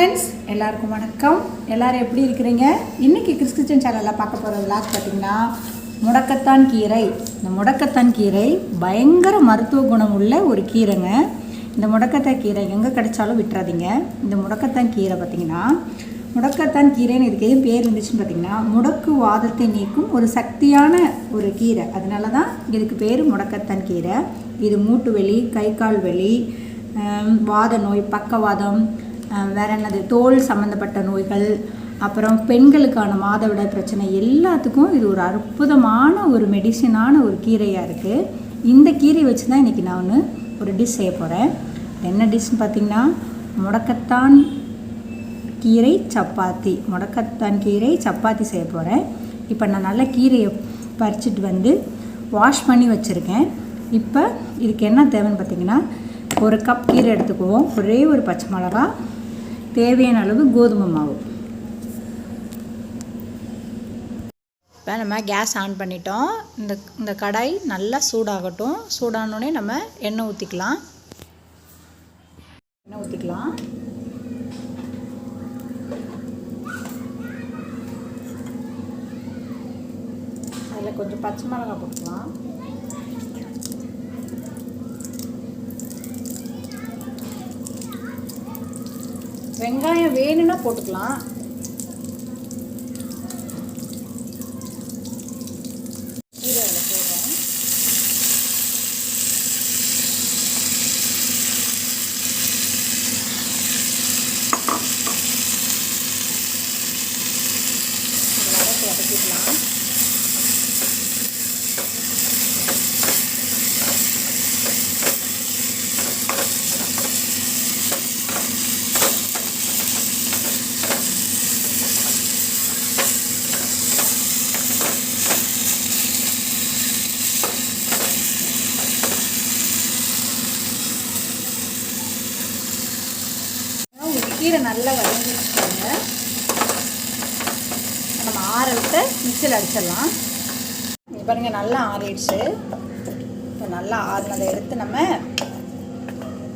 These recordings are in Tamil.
ஃப்ரெண்ட்ஸ் எல்லாருக்கும் வணக்கம். எல்லாரும் எப்படி இருக்கிறீங்க? இன்றைக்கி கிறிஸ் கிச்சன் சேனலில் பார்க்க போகிற விளாக் பார்த்திங்கன்னா முடக்கத்தான் கீரை. இந்த முடக்கத்தான் கீரை பயங்கர மருத்துவ குணம் உள்ள ஒரு கீரைங்க. இந்த முடக்கத்தான் கீரை எங்கே கிடைச்சாலும் விட்டுறாதீங்க. இந்த முடக்கத்தான் கீரை பார்த்திங்கன்னா முடக்கத்தான் கீரைன்னு இதுக்கு எதுவும் பேர் இருந்துச்சுன்னு பார்த்திங்கன்னா முடக்கு வாதத்தை நீக்கும் ஒரு சக்தியான ஒரு கீரை. அதனால தான் இதுக்கு பேர் முடக்கத்தான் கீரை. இது மூட்டு வலி, கை கால் வலி, வாத நோய், பக்கவாதம், வேறு என்னது தோல் சம்மந்தப்பட்ட நோய்கள், அப்புறம் பெண்களுக்கான மாதவிடாய் பிரச்சனை எல்லாத்துக்கும் இது ஒரு அற்புதமான ஒரு மெடிசினான ஒரு கீரையாக இருக்குது. இந்த கீரை வச்சு தான் இன்றைக்கி நான் ஒரு டிஷ் செய்ய போகிறேன். என்ன டிஷ்னு பார்த்திங்கன்னா முடக்கத்தான் கீரை சப்பாத்தி. முடக்கத்தான் கீரை சப்பாத்தி செய்ய போகிறேன். இப்போ நான் நல்ல கீரையை பறிச்சிட்டு வாஷ் பண்ணி வச்சுருக்கேன். இப்போ இதுக்கு என்ன தேவைன்னு பார்த்திங்கன்னா ஒரு கப் கீரை எடுத்துக்குவோம், ஒரே ஒரு பச்சை மிளகா, தேவையான அளவு கோதுமை மாவு. இப்போ நம்ம கேஸ் ஆன் பண்ணிட்டோம். இந்த கடாய் நல்லா சூடாகட்டும். சூடானோடனே நம்ம எண்ணெய் ஊற்றிக்கலாம். அதில் கொஞ்சம் பச்சை மிளகா போட்டுக்கலாம். வெங்காயம் வேணும்னா போட்டுக்கலாம். கீரை அதில் போடுறேன். வதக்கிக்கலாம். கீரை நல்லா வதங்கிடுச்சுங்க. நம்ம ஆற விட்டு மிக்சியில் அடிச்சிடலாம். இது பாருங்கள் நல்லா ஆறிடுச்சு. இப்போ நல்லா ஆறினதை எடுத்து நம்ம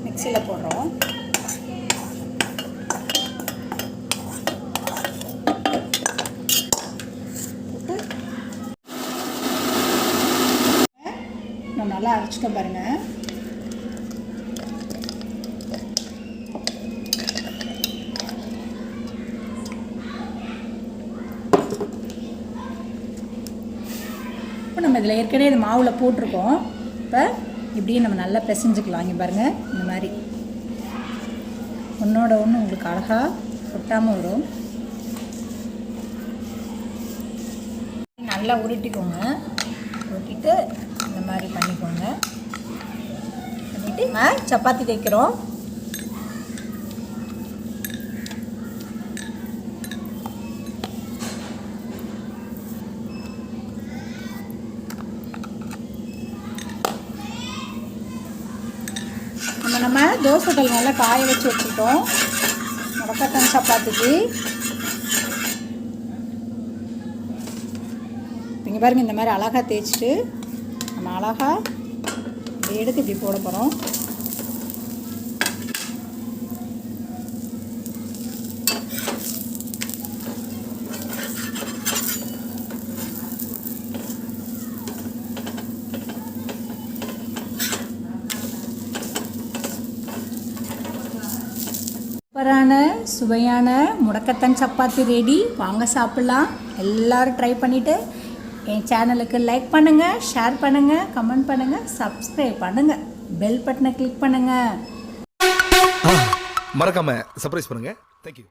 மிக்சியில் போடுறோம். போட்டு நம்ம நல்லா அரைச்சிட்டோம் பாருங்கள். இப்போ நம்ம இதில் ஏற்கனவே இது மாவில் போட்டிருக்கோம். இப்போ இப்படியே நம்ம நல்லா பிசைஞ்சுக்கலாம். இங்கே பாருங்கள், இந்த மாதிரி ஒன்றோட ஒன்று உங்களுக்கு அழகாக ஒட்டாமல் வரும். நல்லா உருட்டிக்கோங்க. உருட்டிட்டு இந்த மாதிரி பண்ணிக்கோங்க. பண்ணிவிட்டு நம்ம சப்பாத்தி தேய்க்கிறோம். நம்ம தோசைகள் நல்லா காய வச்சு வச்சுட்டோம் முடக்கத்தான் சப்பாத்திக்கு. இங்கே பாருங்கள், இந்த மாதிரி அழகாக தேய்ச்சிட்டு நம்ம அழகாக எடுத்து இப்படி போட போகிறோம். சூப்பரான சுவையான முடக்கத்தான் சப்பாத்தி ரெடி. வாங்க சாப்பிட்லாம். எல்லோரும் ட்ரை பண்ணிவிட்டு என் சேனலுக்கு லைக் பண்ணுங்கள், ஷேர் பண்ணுங்கள், கமெண்ட் பண்ணுங்கள், சப்ஸ்கிரைப் பண்ணுங்கள், பெல் பட்டனை கிளிக் பண்ணுங்கள். மறக்காம சர்ப்ரைஸ் பண்ணுங்கள். தேங்க்யூ.